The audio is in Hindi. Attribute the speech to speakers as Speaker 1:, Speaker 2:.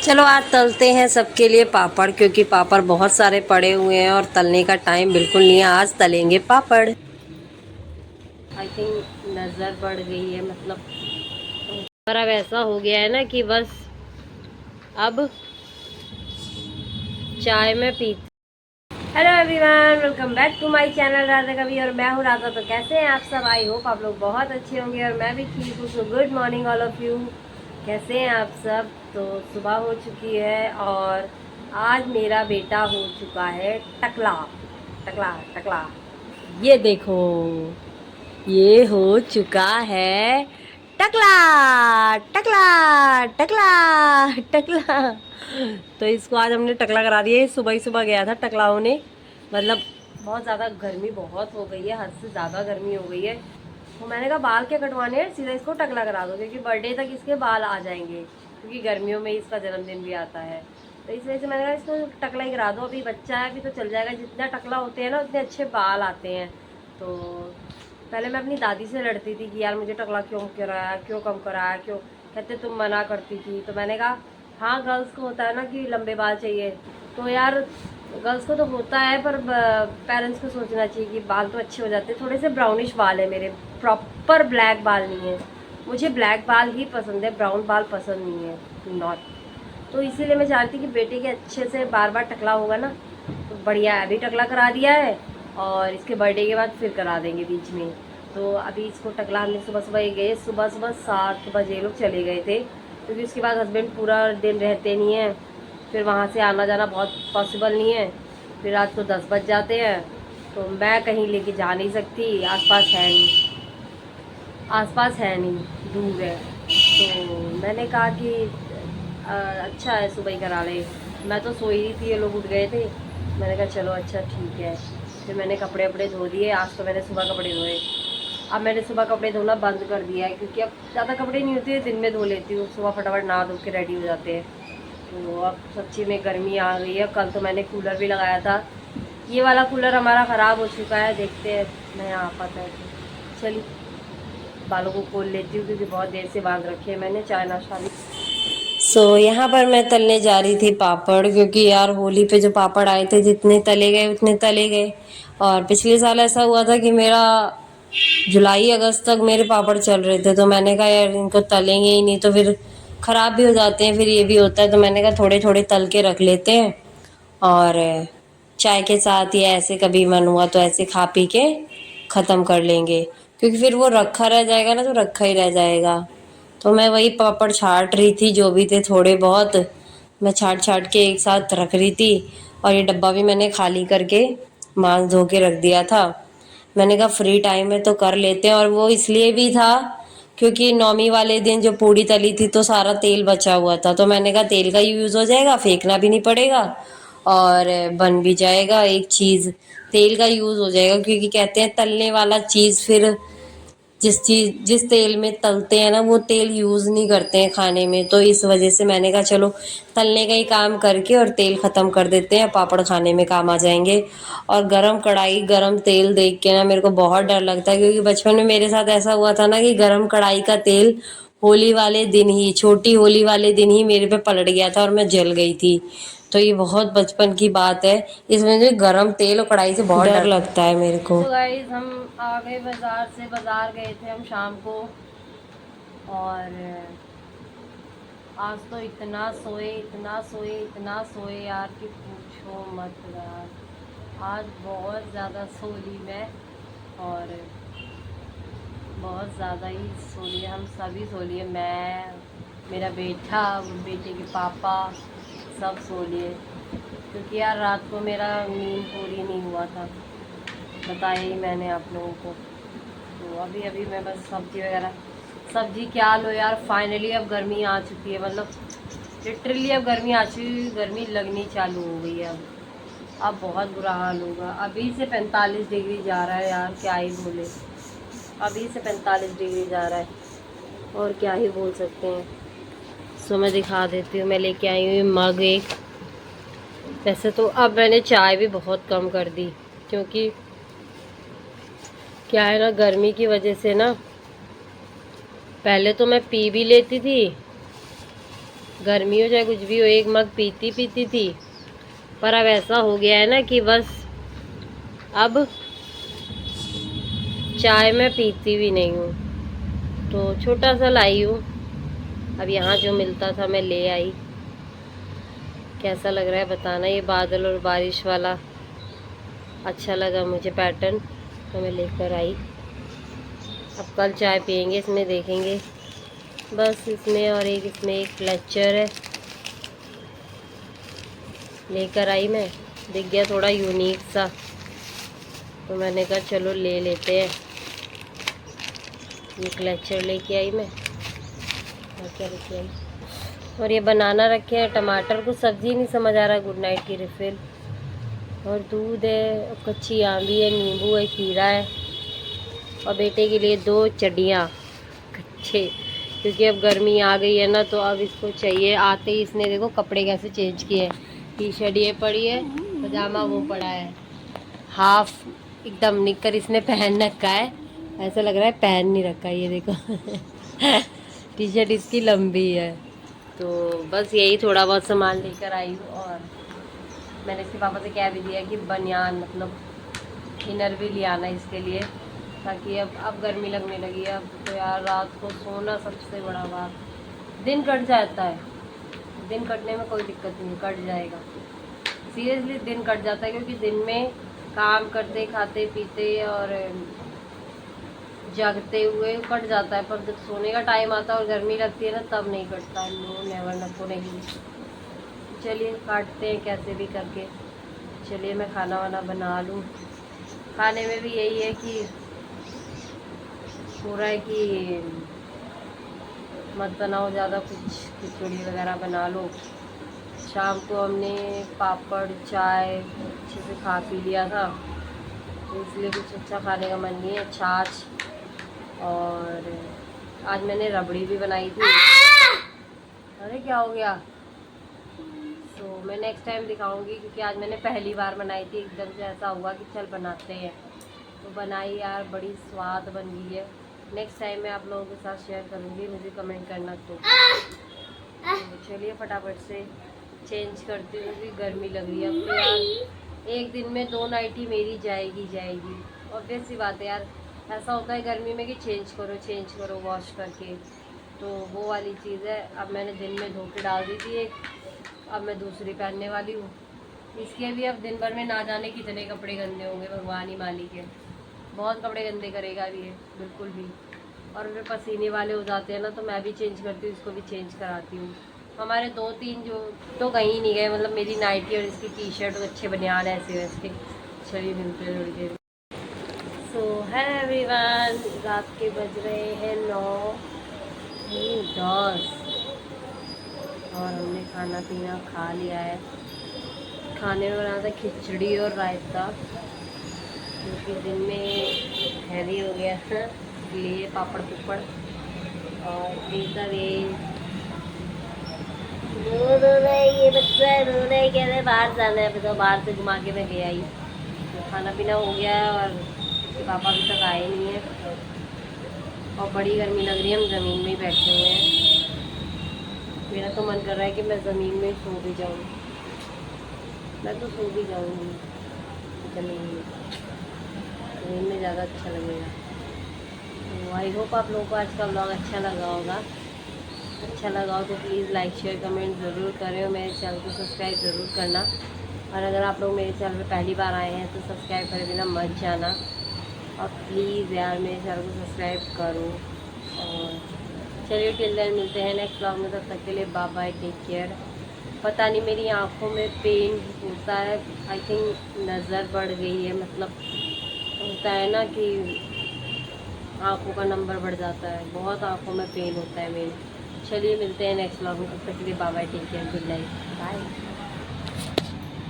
Speaker 1: चलो आज तलते हैं सबके लिए पापड़, क्योंकि पापड़ बहुत सारे पड़े हुए हैं और तलने का टाइम बिल्कुल नहीं है। आज तलेंगे पापड़। आई थिंक नज़र बढ़ गई है, मतलब पर अब ऐसा हो गया है ना कि बस अब चाय में पी। Hello everyone, welcome back to my channel Radha Kavi, और मैं हूँ राधा। तो कैसे हैं आप सब? आई होप आप लोग बहुत अच्छे होंगे और मैं भी ठीक हूँ। So good morning all of you. कैसे हैं आप सब? तो सुबह हो चुकी है और आज मेरा बेटा हो चुका है टकला टकला टकला। ये देखो, ये हो चुका है टकला टकला टकला टकला। तो इसको आज हमने टकला करा दिया। सुबह ही सुबह गया था टकला होने, मतलब बहुत ज़्यादा गर्मी बहुत हो गई है, हद से ज़्यादा गर्मी हो गई है। तो मैंने कहा बाल क्या कटवाने हैं, सीधा इसको टकला करा दो, क्योंकि बर्थडे तक इसके बाल आ जाएंगे, क्योंकि गर्मियों में इसका जन्मदिन भी आता है। तो इस वजह से मैंने कहा इसको टकला ही करा दो। अभी बच्चा है, अभी तो चल जाएगा। जितना टकला होते हैं ना उतने अच्छे बाल आते हैं। तो पहले मैं अपनी दादी से लड़ती थी कि यार मुझे टकला क्यों कराया, क्यों कम कराया, क्यों, कहते तुम मना करती थी। तो मैंने कहा हाँ, गर्ल्स को होता है ना कि लंबे बाल चाहिए। तो यार गर्ल्स को तो होता है, पर पेरेंट्स को सोचना चाहिए कि बाल तो अच्छे हो जाते हैं। थोड़े से ब्राउनिश बाल है मेरे, प्रॉपर ब्लैक बाल नहीं है। मुझे ब्लैक बाल ही पसंद है, ब्राउन बाल पसंद नहीं है, नॉट। तो इसीलिए मैं चाहती कि बेटे के अच्छे से बार बार टकला होगा ना, तो बढ़िया है। अभी टकला करा दिया है और इसके बर्थडे के बाद फिर करा देंगे बीच में। तो अभी इसको टकला हमने सुबह सुबह ही गए, सुबह सुबह 7 बजे लोग चले गए थे, क्योंकि उसके बाद हस्बैंड पूरा दिन रहते नहीं हैं, फिर वहाँ से आना जाना बहुत पॉसिबल नहीं है। फिर रात को 10 बज जाते हैं, तो मैं कहीं लेके जा नहीं सकती, आसपास है नहीं, आसपास है नहीं, दूर है। तो मैंने कहा कि अच्छा है सुबह ही करा ले। मैं तो सोई रही थी, ये लोग उठ गए थे। मैंने कहा चलो अच्छा ठीक है। फिर मैंने कपड़े वपड़े धो दिए। आज तो मैंने सुबह कपड़े धोए। अब मैंने सुबह कपड़े धोना बंद कर दिया है, क्योंकि अब ज़्यादा कपड़े नहीं होते, दिन में धो लेती हूँ। सुबह फटाफट नहा धो के रेडी हो जाते हैं। तो अब सच्ची में गर्मी आ गई है। कल तो मैंने कूलर भी लगाया था, ये वाला कूलर हमारा ख़राब हो चुका है। देखते हैं नया आ पाता है तो। चलिए बालों को खोल लेती हूँ, क्योंकि बहुत देर से बांध रखे हैं मैंने। चाय नाश्ता भी। यहाँ पर मैं तलने जा रही थी पापड़, क्योंकि यार होली पे जो पापड़ आए थे जितने तले गए उतने तले गए। और पिछले साल ऐसा हुआ था कि मेरा जुलाई अगस्त तक मेरे पापड़ चल रहे थे। तो मैंने कहा यार इनको तलेंगे ही नहीं तो फिर ख़राब भी हो जाते हैं, फिर ये भी होता है। तो मैंने कहा थोड़े थोड़े तल के रख लेते हैं, और चाय के साथ या ऐसे कभी मन हुआ तो ऐसे खा पी के ख़त्म कर लेंगे, क्योंकि फिर वो रखा रह जाएगा ना, तो रखा ही रह जाएगा। तो मैं वही पापड़ छाट रही थी, जो भी थे थोड़े बहुत मैं छाट छाट के एक साथ रख रही थी। और ये डब्बा भी मैंने खाली करके मांस धो के रख दिया था। मैंने कहा फ्री टाइम में तो कर लेते हैं, और वो इसलिए भी था क्योंकि नौमी वाले दिन जो पूड़ी तली थी तो सारा तेल बचा हुआ था। तो मैंने कहा तेल का यूज़ हो जाएगा, फेंकना भी नहीं पड़ेगा और बन भी जाएगा। एक चीज़ तेल का यूज़ हो जाएगा, क्योंकि कहते हैं तलने वाला चीज़ फिर जिस तेल में तलते हैं ना, वो तेल यूज़ नहीं करते हैं खाने में। तो इस वजह से मैंने कहा चलो तलने का ही काम करके और तेल ख़त्म कर देते हैं, पापड़ खाने में काम आ जाएंगे। और गरम कढ़ाई गरम तेल देख के ना मेरे को बहुत डर लगता है, क्योंकि बचपन में मेरे साथ ऐसा हुआ था ना कि गरम कढ़ाई का तेल होली वाले दिन ही, छोटी होली वाले दिन ही मेरे पे पलट गया था और मैं जल गई थी। तो ये बहुत बचपन की बात है। इसमें मुझे गरम तेल और कढ़ाई से बहुत डर लगता है मेरे को। तो गाइस हम आ गए बाजार से, बाजार गए थे हम शाम को। और आज तो इतना सोए इतना सोए इतना सोए यार कि पूछो मत यार। आज बहुत ज़्यादा सो ली मैं, और बहुत ज़्यादा ही सो लिए, हम सभी सो लिए। मैं, मेरा बेटा, बेटे के पापा, सब सो लिए, क्योंकि यार रात को मेरा नींद पूरी नहीं हुआ था, बताया ही मैंने आप लोगों को। तो अभी अभी मैं बस सब्जी वगैरह, सब्जी क्या लो यार, फाइनली अब गर्मी आ चुकी है, मतलब लिटरली अब गर्मी आ चुकी, गर्मी लगनी चालू हो गई है। अब बहुत बुरा हाल होगा। अभी से 45 डिग्री जा रहा है यार, क्या ही बोले। अभी से 45 डिग्री जा रहा है, और क्या ही बोल सकते हैं। सो मैं दिखा देती हूँ, मैं लेके आई हुई मग एक। वैसे तो अब मैंने चाय भी बहुत कम कर दी, क्योंकि क्या है ना, गर्मी की वजह से ना, पहले तो मैं पी भी लेती थी, गर्मी हो चाहे कुछ भी हो, एक मग पीती पीती थी, पर अब ऐसा हो गया है ना कि बस अब चाय मैं पीती भी नहीं हूँ। तो छोटा सा लाई हूँ, अब यहाँ जो मिलता था मैं ले आई। कैसा लग रहा है बताना, ये बादल और बारिश वाला अच्छा लगा मुझे पैटर्न, तो मैं लेकर आई। अब कल चाय पियेंगे इसमें, देखेंगे। बस इसमें और एक इसमें एक क्लचर है, लेकर आई मैं। दिख गया थोड़ा यूनिक सा, तो मैंने कहा चलो ले लेते हैं। ये क्लचर लेके आई मैं। और क्या लेके आई, और ये बनाना रखे हैं, टमाटर को सब्ज़ी नहीं समझ आ रहा, गुड नाइट की रिफ़िल, और दूध है, और कच्ची आंवली है, नींबू है, खीरा है, और बेटे के लिए 2 चड्डियाँ कच्चे, क्योंकि अब गर्मी आ गई है ना, तो अब इसको चाहिए। आते ही इसने देखो कपड़े कैसे चेंज किए हैं। टी शर्ट ये पड़ी है, पजामा वो पड़ा है, हाफ एकदम निक्कर इसने पहन रखा है, ऐसा लग रहा है पहन नहीं रखा है, ये देखो। टी शर्ट इसकी लंबी है। तो बस यही थोड़ा बहुत सामान लेकर आई हूँ, और मैंने इसके पापा से कह भी दिया कि बनियान मतलब इनर भी ले आना इसके लिए, ताकि अब गर्मी लगने लगी है। अब तो यार रात को सोना सबसे बड़ा बात, दिन कट जाता है, दिन कटने में कोई दिक्कत नहीं, कट जाएगा, सीरियसली दिन कट जाता है, क्योंकि दिन में काम करते खाते पीते और जागते हुए कट जाता है, पर जब सोने का टाइम आता है और गर्मी लगती है ना, तब नहीं कटता है। नो नेवर, नको नहीं। चलिए काटते हैं कैसे भी करके। चलिए मैं खाना वाना बना लूँ। खाने में भी यही है कि पूरा है कि मत बनाओ ज़्यादा कुछ, खिचड़ी वगैरह बना लो। शाम को हमने पापड़ चाय अच्छे से खा पी लिया था, तो इसलिए कुछ अच्छा खाने का मन नहीं है। छाछ, और आज मैंने रबड़ी भी बनाई थी। अरे क्या हो गया? तो मैं नेक्स्ट टाइम दिखाऊंगी, क्योंकि आज मैंने पहली बार बनाई थी, एकदम से ऐसा हुआ कि चल बनाते हैं, तो बनाई यार, बड़ी स्वाद बन गई है। नेक्स्ट टाइम मैं आप लोगों के साथ शेयर करूंगी, मुझे कमेंट करना। तो चलिए फटाफट से चेंज करती हूँ, क्योंकि गर्मी लग रही है। अब तो यार एक दिन में 2 नाइटी मेरी जाएगी। ऑब्वियस सी बात है यार, ऐसा होता है गर्मी में कि चेंज करो वॉश करके, तो वो वाली चीज़ है। अब मैंने दिन में धो के डाल दी थी एक, अब मैं दूसरी पहनने वाली हूँ। इसके भी अब दिन भर में ना जाने कितने कपड़े गंदे होंगे, भगवान ही मालिक है। बहुत कपड़े गंदे करेगा भी ये, बिल्कुल भी। और फिर पसीने वाले हो जाते हैं ना, तो मैं भी चेंज करती हूँ, इसको भी चेंज कराती हूँ। हमारे 2-3 जो तो कहीं नहीं गए, मतलब मेरी नाइटी और इसकी टी शर्ट और अच्छे बनियान ऐसे वैसे। चलिए मिलते हैं थोड़ी देर। सो है एवरीवन, रात के बज रहे हैं 9:10, और हमने खाना पीना खा लिया है। खाने में बना था खिचड़ी और रायता, क्योंकि दिन में हैवी हो गया था, इसलिए पापड़ पुपड़। और ये सब ये बच्चा रो रहा है, कह रहे बाहर जाना है, तो बाहर से घुमा के मैं गया ही। तो खाना पीना हो गया है, और उसके पापा अभी तक आए नहीं है, और बड़ी गर्मी लग रही है, हम ज़मीन में ही बैठे हुए हैं। मेरा तो मन कर रहा है कि मैं ज़मीन में सो भी जाऊँ, मैं तो सो भी जाऊँगी ज़मीन में ज़्यादा अच्छा लगेगा। तो आई होप आप लोगों को आज का ब्लॉग अच्छा लगा होगा। अच्छा लगा हो तो प्लीज़ लाइक शेयर कमेंट ज़रूर करें, और मेरे चैनल को सब्सक्राइब ज़रूर करना। और अगर आप लोग मेरे चैनल पर पहली बार आए हैं तो सब्सक्राइब करे बिना मत जाना, और प्लीज़ यार मेरे चैनल को सब्सक्राइब करो। और चलिए टिल देन मिलते हैं नेक्स्ट ब्लॉग में, तब तक के लिए बाय बाय, टेक केयर। पता नहीं मेरी आँखों में पेन होता है, आई थिंक नज़र बढ़ गई है, मतलब होता है ना कि आँखों का नंबर बढ़ जाता है, बहुत आँखों में पेन होता है मेरे। चलिए मिलते हैं नेक्स्ट व्लॉग में, तब तक के लिए bye bye, take care, good night, bye.